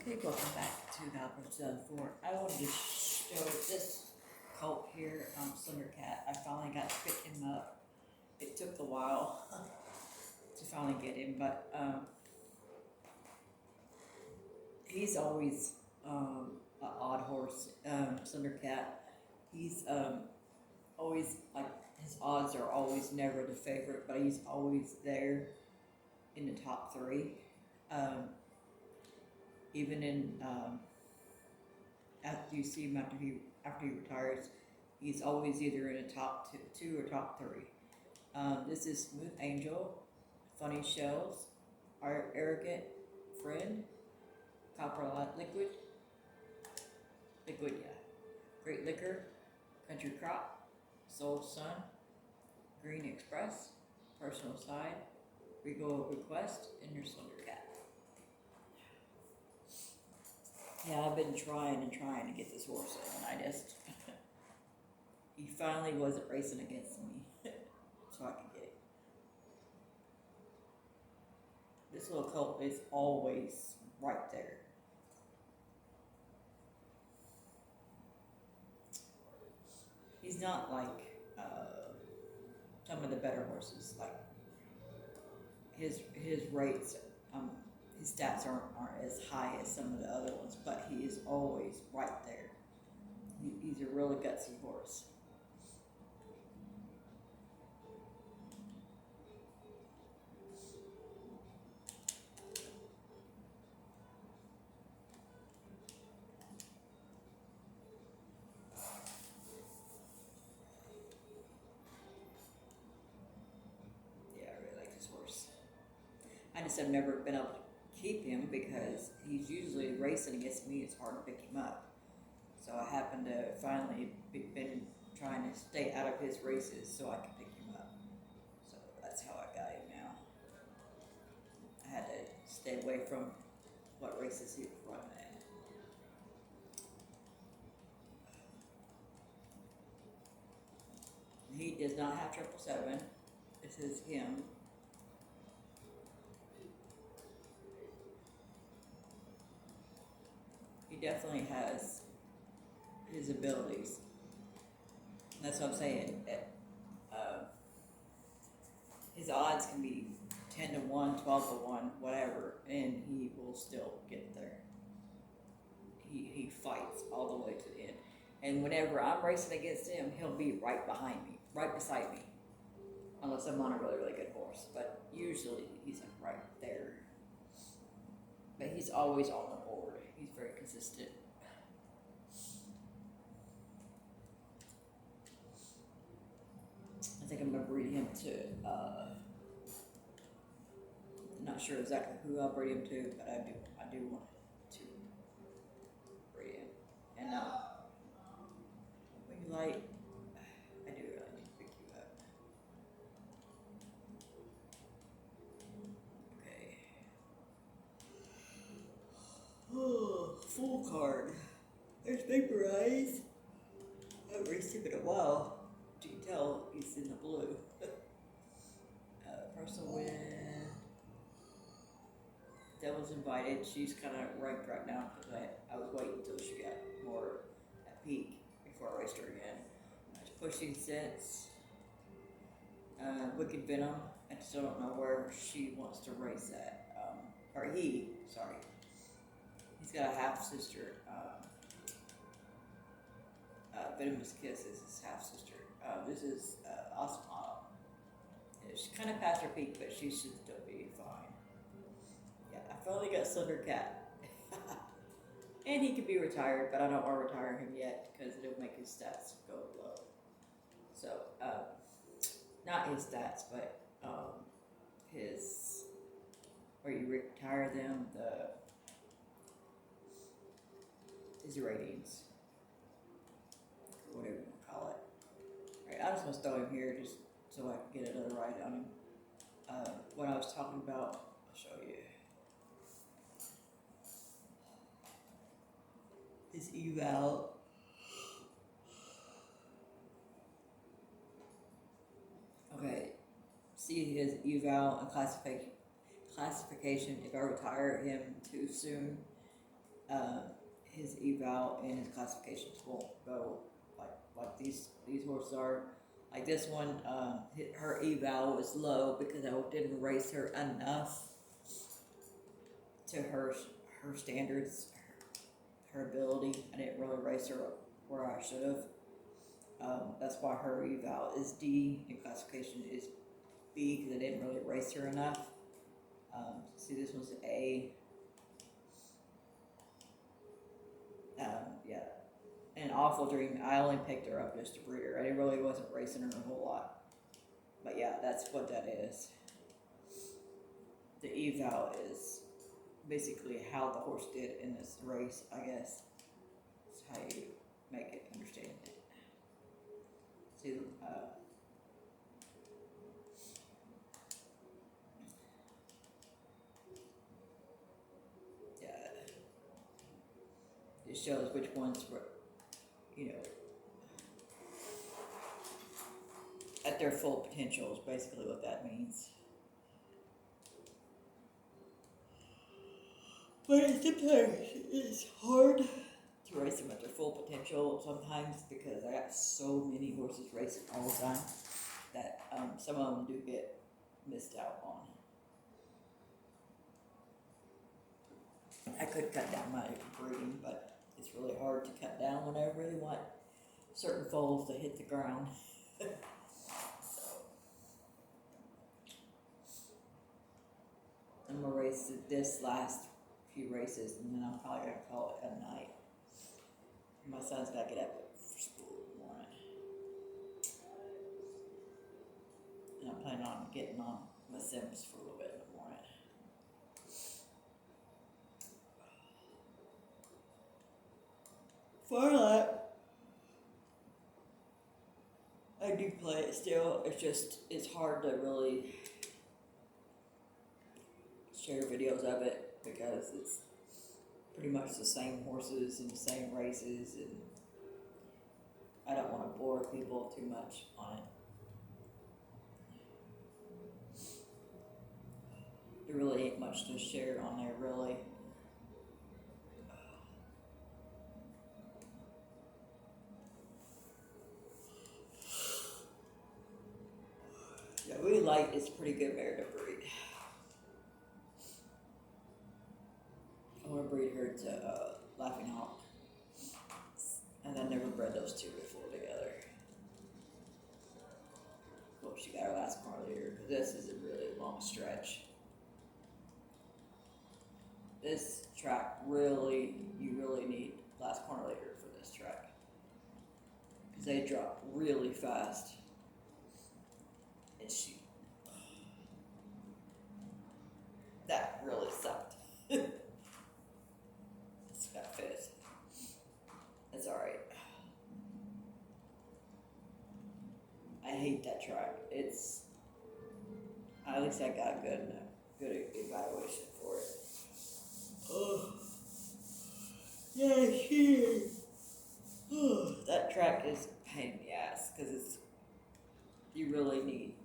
Okay, welcome back to Gallop Racer 4. I wanted to show this colt here, Cat. I finally got to pick him up. It took a while to finally get him, but he's always an odd horse, Cat. He's always, like, his odds are always never the favorite, but he's always there in the top three. Even in after you see him after he retires, he's always either in the top two or top three. This is Smooth Angel, Funny Shells, Our Arrogant Friend, Copper Liquid, Great Liquor, Country Crop, Soul Sun, Green Express, Personal Side, Regal Request, and your Cat. Yeah, I've been trying to get this horse in, and I just, he finally wasn't racing against me, so I could get it. This little colt is always right there. He's not like some of the better horses, like his rates, his stats aren't as high as some of the other ones, but he is always right there. He's a really gutsy horse. Yeah, I really like this horse. I just have never been able to keep him because he's usually racing against me. It's hard to pick him up. So I happen to finally been trying to stay out of his races so I can pick him up. So that's how I got him now. I had to stay away from what races he was running at. He does not have 777. This is him. He definitely has his abilities. That's what I'm saying. His odds can be 10 to 1, 12 to 1, whatever, and he will still get there. He fights all the way to the end. And whenever I'm racing against him, he'll be right behind me, right beside me. Unless I'm on a really, really good horse. But usually he's like right there. But he's always on the board. He's very consistent. I think I'm gonna breed him to, I'm not sure exactly who I'll breed him to, but I do want to breed him. And when you like, I do really need to pick you up. Okay. Oh, full card. There's Vaporize. I haven't raced him in a while. You can tell he's in the blue. Personal win. Devil's Invited. She's kind of ranked right now because I was waiting until she got more at peak before I raced her again. Pushing Sense. Wicked Venom. I still don't know where she wants to race at. Sorry. He's got a half sister. Venomous Kiss is his half sister. This is Awesome Autumn. Yeah, she's kind of past her peak, but she should still be fine. Yeah, I finally got Cat. And he could be retired, but I don't want to retire him yet because it'll make his stats go low. So, not his stats, but his, where you retire them, his ratings. Whatever you want to call it. Alright, I'm just going to throw him here just so I can get another ride on him. What I was talking about, I'll show you. His eval. Okay, see his eval and classification. If I retire him too soon, his eval and his classifications won't go like these horses are. Like this one, her eval was low because I didn't race her enough to her standards, her ability. I didn't really race her where I should have. That's why her eval is D and classification is B because I didn't really race her enough. See, this one's A. Yeah. And Awful Dream, I only picked her up just to breed her. I really wasn't racing her a whole lot. But yeah, that's what that is. The eval is basically how the horse did in this race, I guess. That's how you make it understand it. See, yeah, it shows which ones were, at their full potential is basically what that means. But sometimes it's hard to race them at their full potential sometimes because I got so many horses racing all the time that some of them do get missed out on. I could cut down my breeding, but it's really hard to cut down when I really want certain foals to hit the ground. I'm gonna race this last few races and then I'm probably gonna call it a night. My son's gotta get up for school in the morning. And I'm planning on getting on my Sims for a little bit in the morning. Farlight, I do play it still. It's hard to really share videos of it because it's pretty much the same horses and the same races, and I don't want to bore people too much on it. There really ain't much to share on there, really. Yeah, Really Light is a pretty good mare to breed. I want to breed her to Laughing Hawk. And I never bred those two before together. Well, she got her last car later, because this is a really long stretch. This track you really need last corner later for this track. Because they drop really fast. And that really sucked. It's got fit. It's alright. I hate that track. At least I got a good evaluation for it. Oh. Yeah, shit. Oh, that track is a pain in the ass because you really need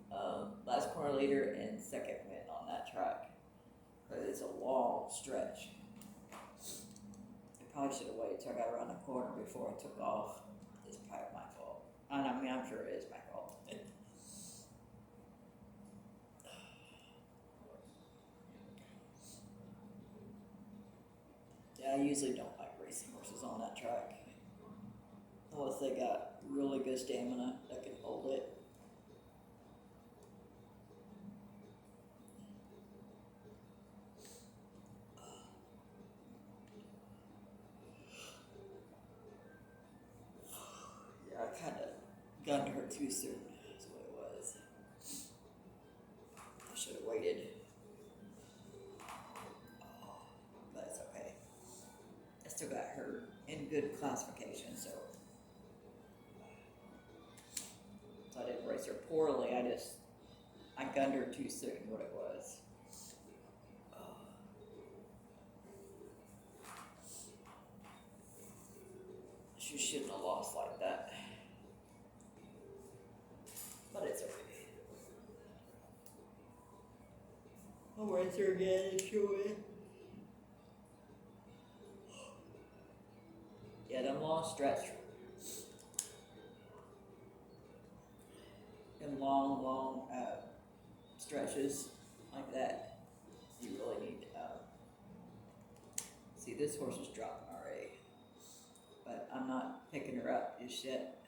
last corner leader and second win on that track because it's a long stretch. I probably should have waited till I got around the corner before I took off. It's probably my fault. I mean, I'm sure it is my fault. Yeah, I usually don't like racing horses on that track. Unless they got really good stamina that can hold it. Yeah, I kind of gunned her too soon. That's what it was. I should have waited. But it's okay. I still got her in good classification, so I didn't race her poorly. I gunned her too soon. What it was. She shouldn't have lost like that. But it's okay. I'll race her again and show it. long stretch. Them long stretches like that. You really need to, see, this horse is dropping already, but I'm not picking her up just yet.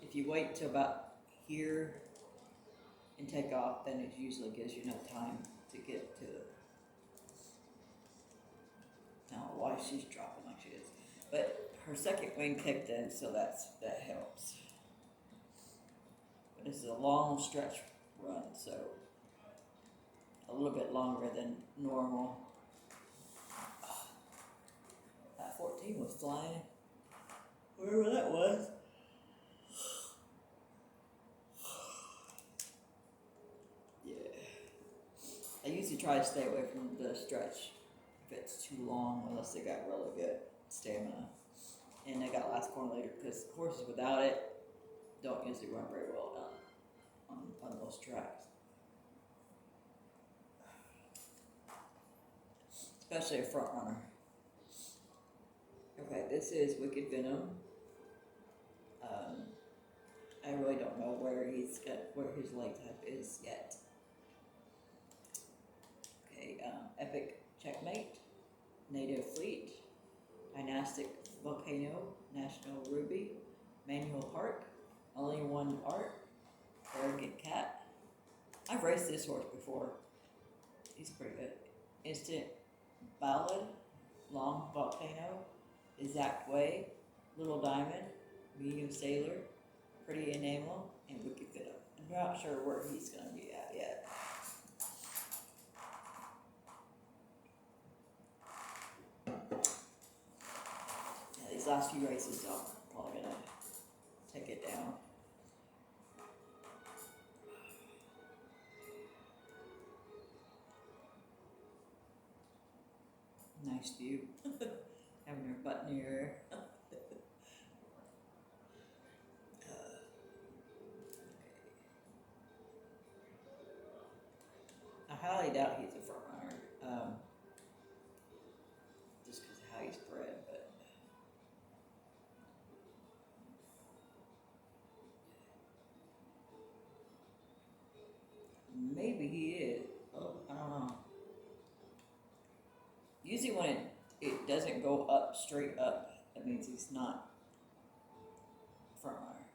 If you wait till about here and take off, then it usually gives you enough time to get to the. I don't know why she's dropping like she is, but her second wing kicked in, so that helps. But this is a long stretch run, so a little bit longer than normal. That 14 was flying, wherever that was. Yeah, I usually try to stay away from the stretch if it's too long, unless they got really good stamina and they got last corner later, because horses without it don't usually run very well on those tracks, especially a front runner. Okay, this is Wicked Venom. I really don't know where his leg type is yet. Okay, Epic Checkmate, Native Fleet, Dynastic Volcano, National Ruby, Manual Park, Only One Art, Arrogant Cat. I've raced this horse before. He's pretty good. Instant Ballad, Long Volcano, Exact Way, Little Diamond, Medium Sailor, Pretty Enamel, and Wicked Venom. I'm not sure where he's going to be at yet. Yeah, these last few races, I'm probably going to take it down. Nice view. Having her butt in your ear. I highly doubt he's a front runner, just because of how he's bred, but maybe he is. Oh, I don't know. Usually when it doesn't go up straight up, that means he's not a front runner.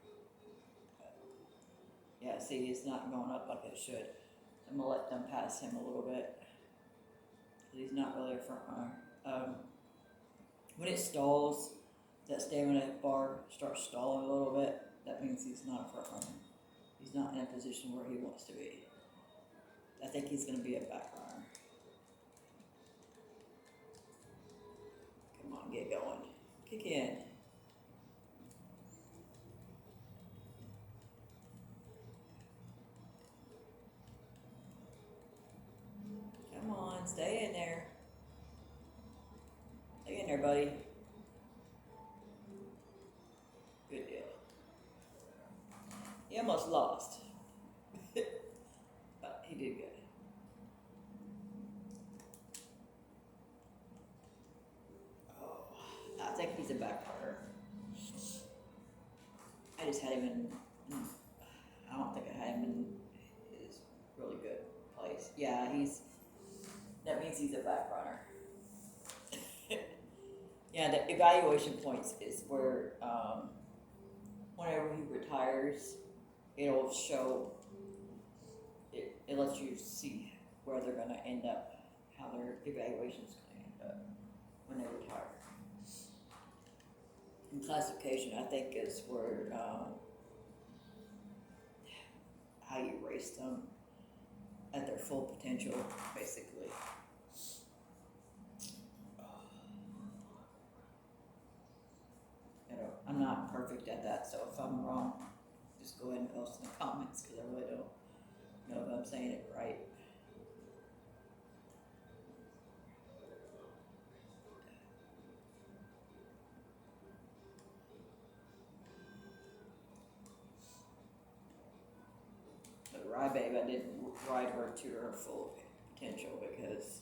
Yeah, see, it's not going up like it should. I'm gonna let them pass him a little bit. He's not really a front runner. When it stalls, that stamina bar starts stalling a little bit, that means he's not a front runner. He's not in a position where he wants to be. I think he's gonna be a back runner. Come on, get going. Kick in. Come on, stay in there. Stay in there, buddy. Good deal. He almost lost. But he did good. Oh, I think he's a back runner. I just had him in, I don't think I had him in his really good place. Yeah, that means he's a back runner. Yeah, the evaluation points is where, whenever he retires, it'll show, it lets you see where they're going to end up, how their evaluation's going to end up when they retire. And classification, I think, is where, how you race them at their full potential, basically. I'm not perfect at that, so if I'm wrong, just go ahead and post in the comments, because I really don't know if I'm saying it right. But Rye Babe, I didn't ride her to her full potential because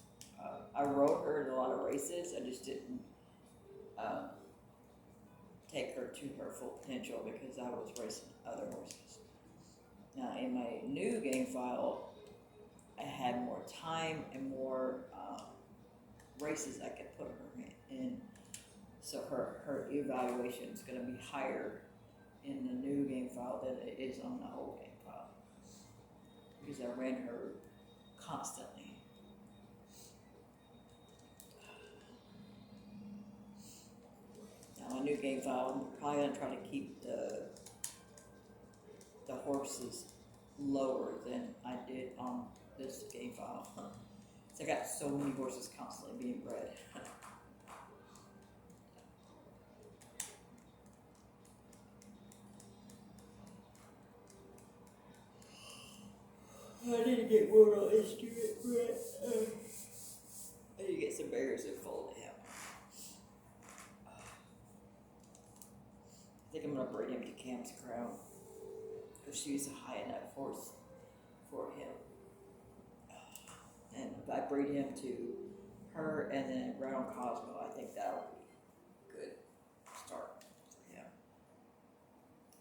I rode her in a lot of races. I just didn't um, take her to her full potential because I was racing other horses. Now, in my new game file, I had more time and more races I could put her in. So her evaluation is going to be higher in the new game file than it is on the old game file because I ran her constantly. Now, my new game file, I'm probably going to try to keep the horses lower than I did on this game file. So I got so many horses constantly being bred. I need to get World Instrument bred. I need to get some bears and fold him. I think I'm going to breed him to Cam's Crown because she's a high enough horse for him. And if I breed him to her and then Round Cosmo, I think that'll be a good start for him.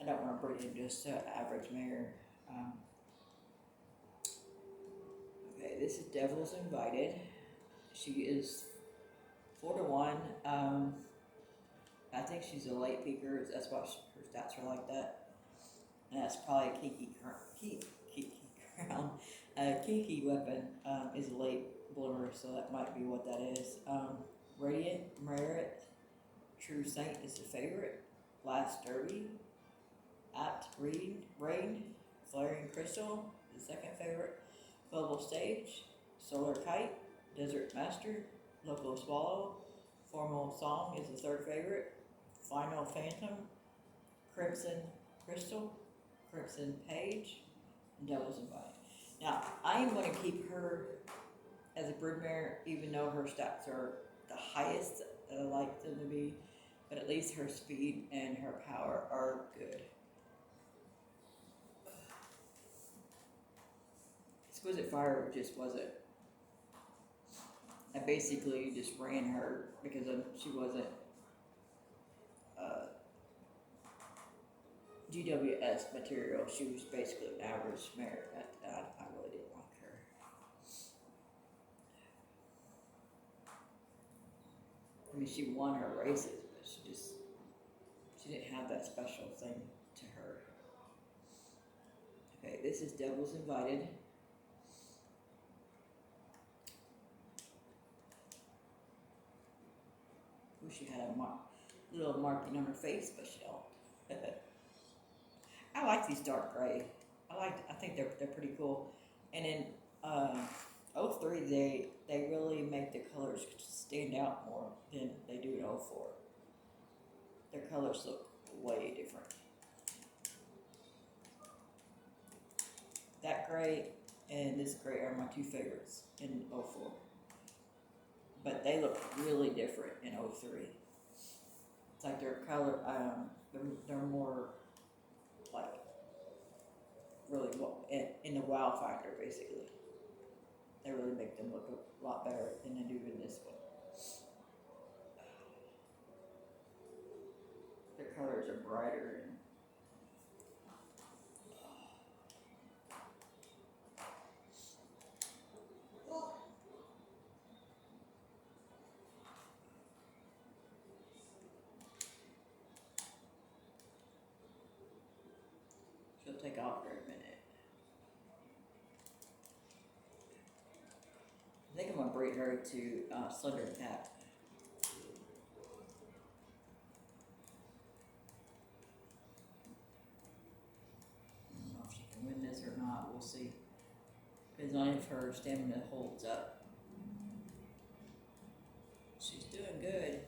I don't want to breed him just an average mare. Okay, this is Devil's Invited. She is 4-1. I think she's a late peaker. That's why her stats are like that. And that's probably a Kiki Crown. Kiki Weapon is a late bloomer, so that might be what that is. Radiant Merit, True Saint is the favorite. Last Derby, Apt Rain, Flaring Crystal, the second favorite. Global Stage, Solar Kite, Desert Master, Local Swallow, Formal Song is the third favorite. Final Phantom, Crimson Crystal, Crimson Page, and Devil's Invited. Now, I am going to keep her as a broodmare, even though her stats are the highest that I like them to be, but at least her speed and her power are good. Exquisite Fire just wasn't. I basically just ran her because she wasn't GWS material. She was basically an average mare. I really didn't like her. I mean, she won her races, but she didn't have that special thing to her. Okay, this is Devil's Invited. Wish she had a little marking on her face, but she don't. I like these dark gray. I think they're pretty cool. And in 03, they really make the colors stand out more than they do in 04. Their colors look way different. That gray and this gray are my two favorites in 04. But they look really different in 03. It's like their color, they're more like really in the wow factor, basically. They really make them look a lot better than they do in this one. Their colors are brighter and she'll take off for a minute. I think I'm gonna breed her to Slender Cat. I don't know if she can win this or not. We'll see. Depends on if her stamina holds up. She's doing good.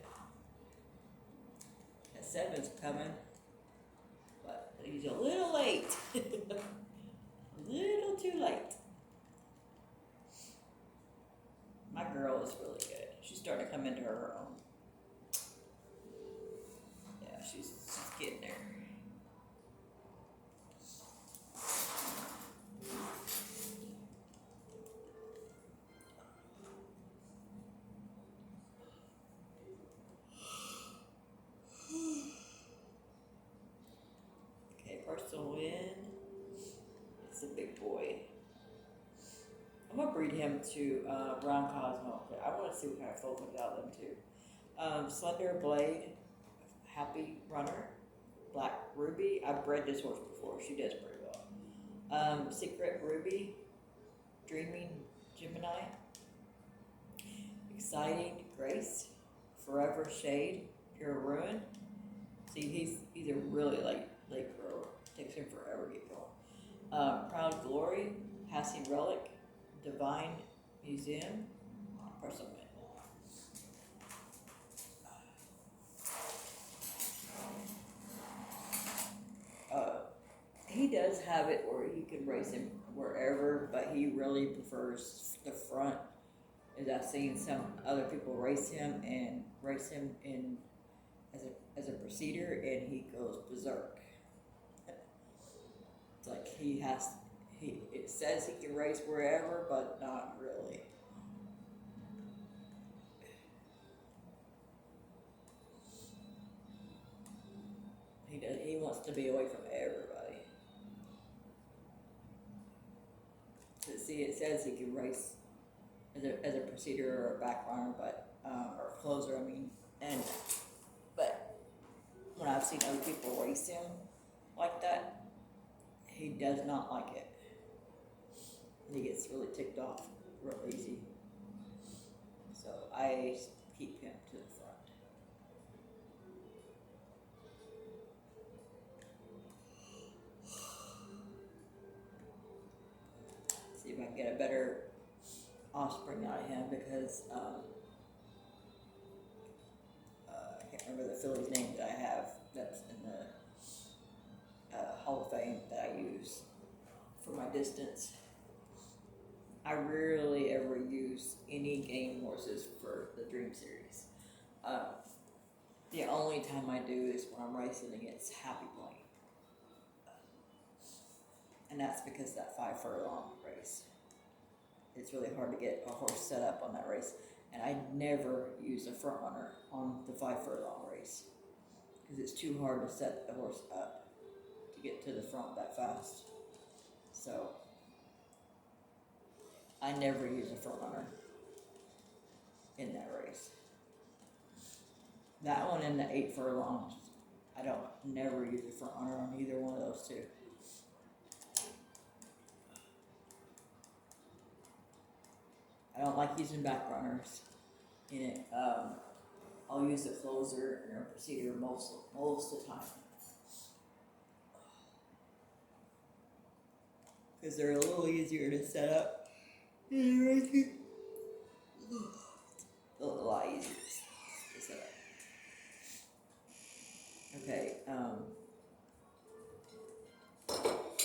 That 7's coming, but he's a little late. A little too late. My girl is really good. She's starting to come into her own. Yeah, she's getting there. him to Brown Cosmo. I want to see what kind of foal comes out of them too. Slender Blade, Happy Runner, Black Ruby. I've bred this horse before. She does pretty well. Secret Ruby, Dreaming Gemini, Exciting Grace, Forever Shade, Pure Ruin. See, he's a really late grower. Takes him forever to get going. Proud Glory, Passing Relic, Divine Museum. Press on it. He does have it where you can race him wherever, but he really prefers the front. As I've seen some other people race him in as a procedure, and he goes berserk. It's like it says he can race wherever, but not really. He wants to be away from everybody. See, it says he can race as a procedure or a back runner, but or a closer. I mean, but when I've seen other people race him like that, he does not like it. He gets really ticked off real easy. So I keep him to the front. See if I can get a better offspring out of him, because I can't remember the filly's name that I have that's in the Hall of Fame that I use for my distance. I rarely ever use any game horses for the Dream Series. The only time I do is when I'm racing against Happy Plane. And that's because that 5 furlong race. It's really hard to get a horse set up on that race. And I never use a front runner on the 5 furlong race, because it's too hard to set the horse up to get to the front that fast. So I never use a front runner in that race. That one and the 8 furlongs, I don't never use a front runner on either one of those two. I don't like using back runners in it. I'll use a closer and a procedure most of the time, because they're a little easier to set up. A lot easier to set up. Okay,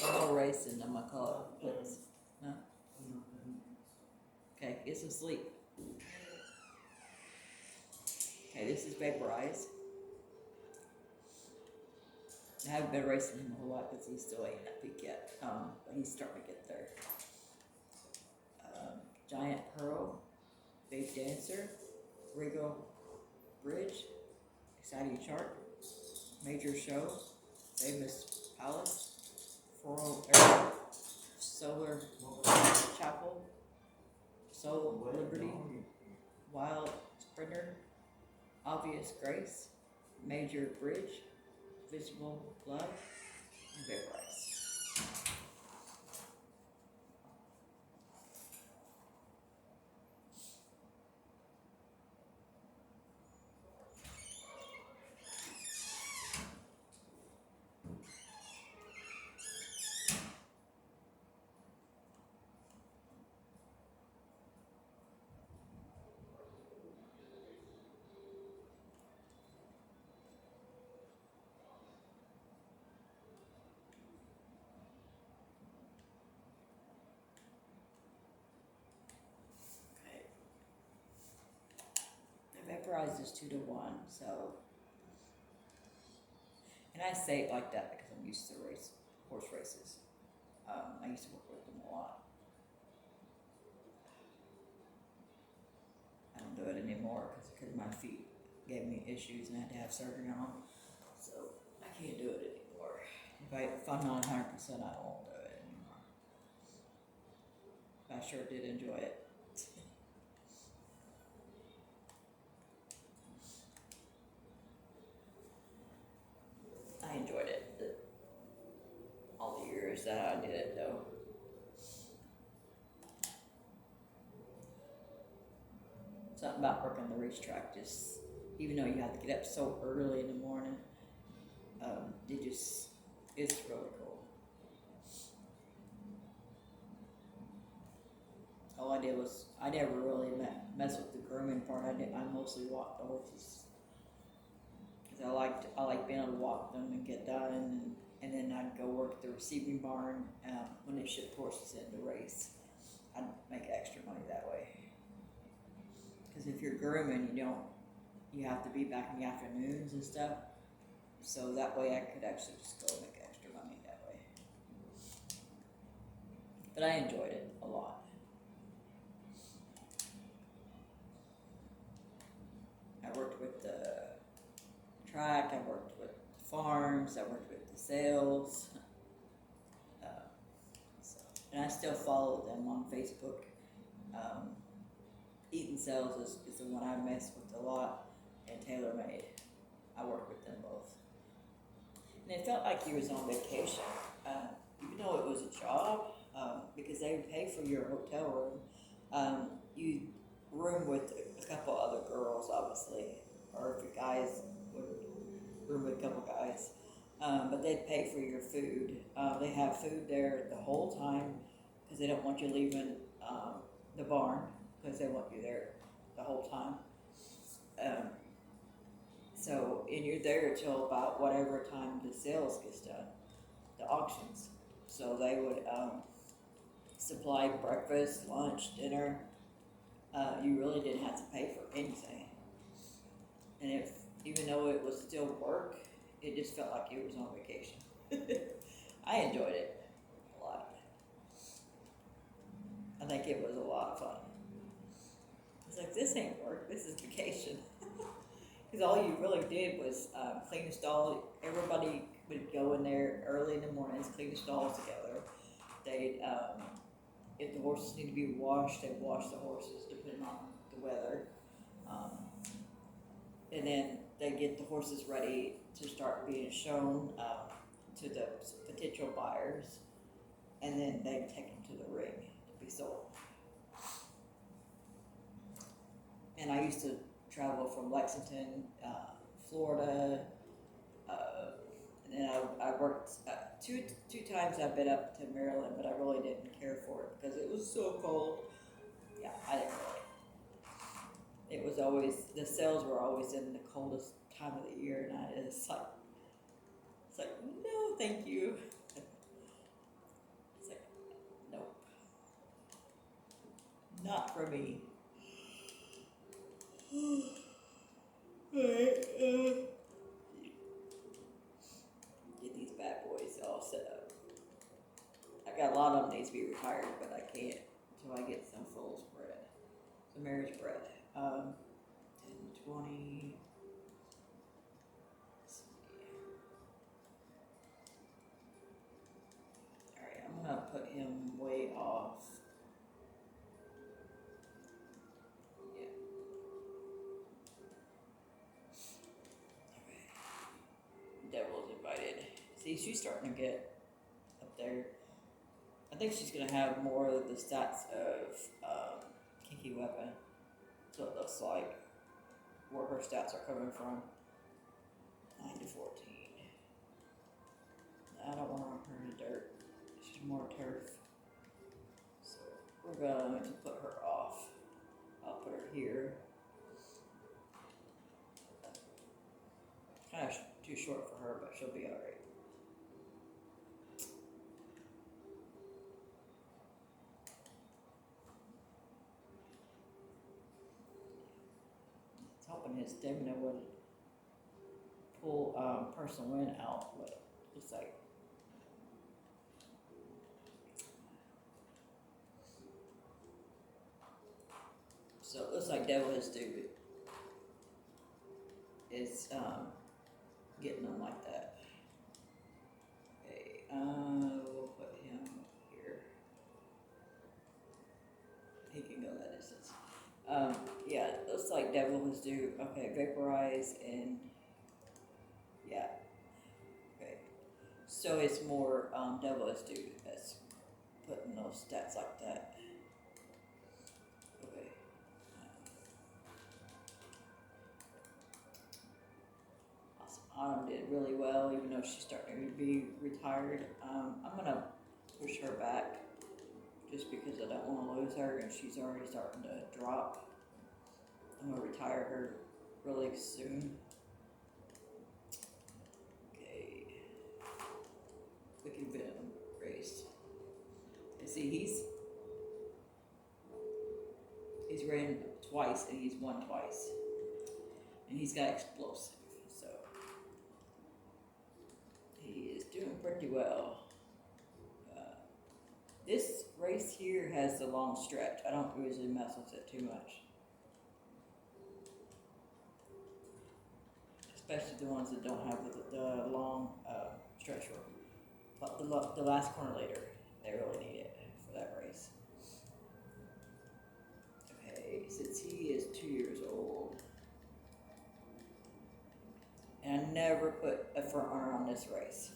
one more race and I'm gonna call it quits. No? Okay, get some sleep. Okay, this is Vaporize. I haven't been racing him a whole lot because he's still ain't at peak yet, but he's starting to get there. Giant Pearl, Babe Dancer, Regal Bridge, Exciting Chart, Major Show, Famous Palace, Solar Chapel, Soul Liberty, Wild Sprinter, Obvious Grace, Major Bridge, Visible Love, and Vaporize. Vaporize is 2-1, so, and I say it like that because I'm used to horse races. I used to work with them a lot. I don't do it anymore because my feet gave me issues and I had to have surgery on them, so I can't do it anymore. If I'm not 100%, I won't do it anymore. I sure did enjoy it. that how I did it though. Something about working the racetrack, just even though you have to get up so early in the morning, it's really cool. All I did was I never really messed with the grooming part. I mostly walked the horses because I like being able to walk them and get done, and then I'd go work at the receiving barn when they shipped horses in to race. I'd make extra money that way. Because if you're grooming, you have to be back in the afternoons and stuff. So that way I could actually just go make extra money that way. But I enjoyed it a lot. I worked with the track, I worked with the farms, I worked with the sales. And I still follow them on Facebook. Eaton Sales is the one I mess with a lot, and TaylorMade. I work with them both. And it felt like you was on vacation, even though it was a job, because they would pay for your hotel room. You room with a couple other girls, obviously, or if you guys would room with a couple guys. But they'd pay for your food. They have food there the whole time because they don't want you leaving the barn, because they want you there the whole time. And you're there till about whatever time the sales gets done, the auctions. So they would supply breakfast, lunch, dinner. You really didn't have to pay for anything. And even though it was still work, it just felt like it was on vacation. I enjoyed it a lot. I think it was a lot of fun. It's like, this ain't work, this is vacation. Because all you really did was clean the stall. Everybody would go in there early in the mornings, clean the stalls together. They'd, if the horses need to be washed, they'd wash the horses depending on the weather. And then they'd get the horses ready to start being shown to the potential buyers. And then they'd take them to the ring to be sold. And I used to travel from Lexington, Florida, and then I worked two times. I've been up to Maryland, but I really didn't care for it because it was so cold. Yeah, I didn't really. It was always, the sales were always in the coldest time of the year, and it's like no, thank you. It's like, nope, not for me. Alright, get these bad boys all set up. I got a lot of them needs to be retired, but I can't until I get some foals bred. Some marriage bred. 10, 20. Let's see. Alright, I'm gonna put him way off. Devil's invited. See, she's starting to get up there. I think she's going to have more of the stats of Kinky Weapon. So it looks like where her stats are coming from. 9 to 14. I don't want her in the dirt. She's more turf. So we're going to put her off. I'll put her here. Kind of too short for her, but she'll be alright. It's hoping his stamina would pull personal win out, but it looks like so it looks like Devil is stupid. It's getting them like that. Okay, we'll put him here. He can go that distance. Yeah, it looks like Devil was due. Okay, vaporize and yeah. Okay, So it's more devilish dude that's putting those stats like that. Okay. Autumn did really well, even though she's starting to be retired. I'm gonna push her back just because I don't want to lose her, and she's already starting to drop. I'm gonna retire her really soon. Okay. Wicked Venom race. You see, he's ran twice and he's won twice, and he's got explosive, so he is doing pretty well. This race here has the long stretch. I don't usually mess with it too much, especially the ones that don't have the long stretch road. But the last corner later, they really need it for that race. Okay, since he is 2 years old, and I never put a front runner on this race.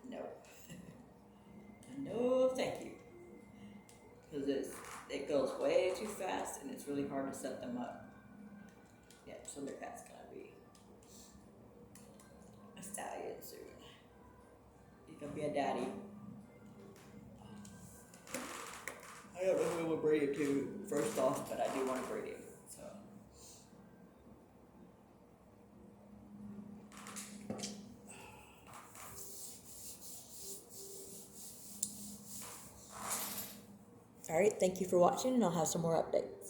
No. No, thank you. Because it goes way too fast and it's really hard to set them up. Yeah, so their cat's gonna be a stallion soon. He's gonna be a daddy. I don't know who we'll breed him to first off, but I do want to breed him. So. Alright, thank you for watching, and I'll have some more updates.